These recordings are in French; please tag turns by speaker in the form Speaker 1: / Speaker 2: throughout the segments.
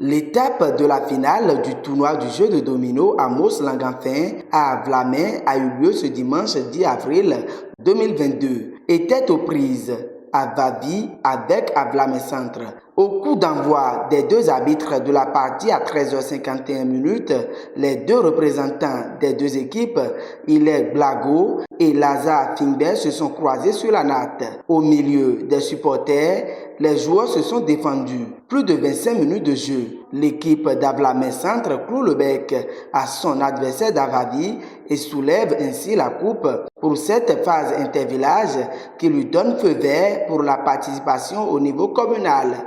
Speaker 1: L'étape de la finale du tournoi du jeu de domino Amos Langenfin à Vlamin a eu lieu ce dimanche 10 avril 2022 et tête aux prises à Vavi avec Vlamin Centre. Au coup d'envoi des deux arbitres de la partie à 13h51, les deux représentants des deux équipes, Ilek Blago et Lazare Fingbert, se sont croisés sur la natte. Au milieu des supporters, les joueurs se sont défendus. Plus de 25 minutes de jeu. L'équipe d'Avlamin Centre cloue le bec à son adversaire d'Avavi et soulève ainsi la coupe pour cette phase intervillage qui lui donne feu vert pour la participation au niveau communal.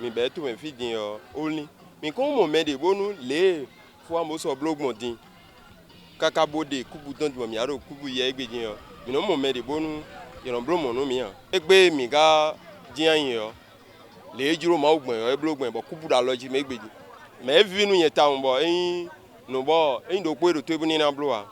Speaker 2: Mi bɛ tu mi fi di oli mi ko mo mɛ de bonu le fo mo so blog mo din kaka bode kubu don mi aro kubu ye egbe din mi no mo mɛ de bonu yo blog mo no mi egbe mi ga din yin yo le juro ma ogbon yo e blog mo bo kubu da loji mi egbe din me vi nu yen ta bo yin no bo yin do pe do to ni na blog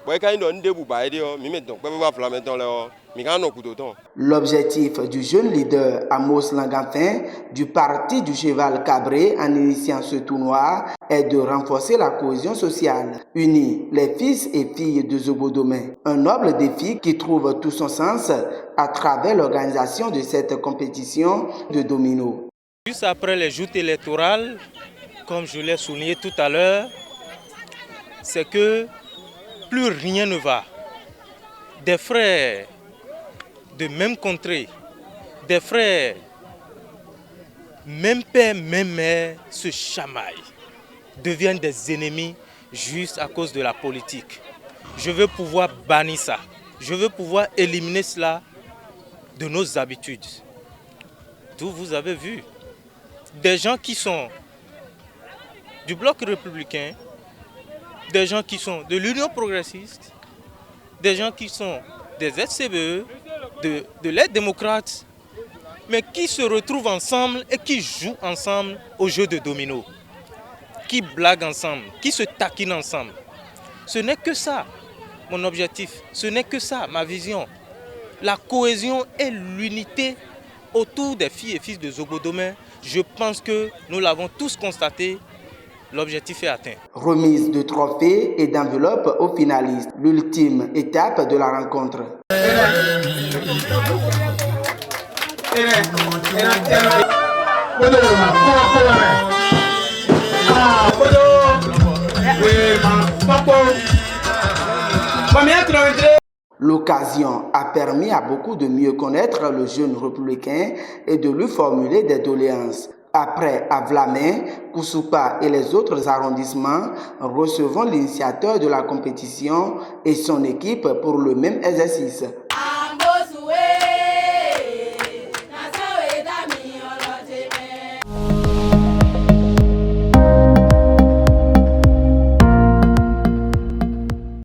Speaker 2: bo e ka yin do ndebu ba e de mi me don pe ba fla me don le mi ga no ku do ton.
Speaker 1: L'objectif du jeune leader Amos Langenfin du parti du cheval cabré en initiant ce tournoi est de renforcer la cohésion sociale, unir les fils et filles de Zobodomé. Un noble défi qui trouve tout son sens à travers l'organisation de cette compétition de domino.
Speaker 3: Juste après les joutes électorales, comme je l'ai souligné tout à l'heure, c'est que plus rien ne va. Des frères de même contrée, des frères, même père, même mère, se chamaillent, deviennent des ennemis juste à cause de la politique. Je veux pouvoir bannir ça. Je veux pouvoir éliminer cela de nos habitudes. D'où vous avez vu des gens qui sont du bloc républicain, des gens qui sont de l'Union progressiste, des gens qui sont des SCBE, de l'aide démocrate, mais qui se retrouvent ensemble et qui jouent ensemble au jeu de domino, qui blaguent ensemble, qui se taquinent ensemble. Ce n'est que ça, mon objectif, ce n'est que ça, ma vision. La cohésion et l'unité autour des filles et fils de Zobodomé, je pense que nous l'avons tous constaté, l'objectif est atteint.
Speaker 1: Remise de trophées et d'enveloppes aux finalistes, l'ultime étape de la rencontre. L'occasion a permis à beaucoup de mieux connaître le jeune républicain et de lui formuler des doléances. Après Avlamin, Koussoupa et les autres arrondissements, recevons l'initiateur de la compétition et son équipe pour le même exercice.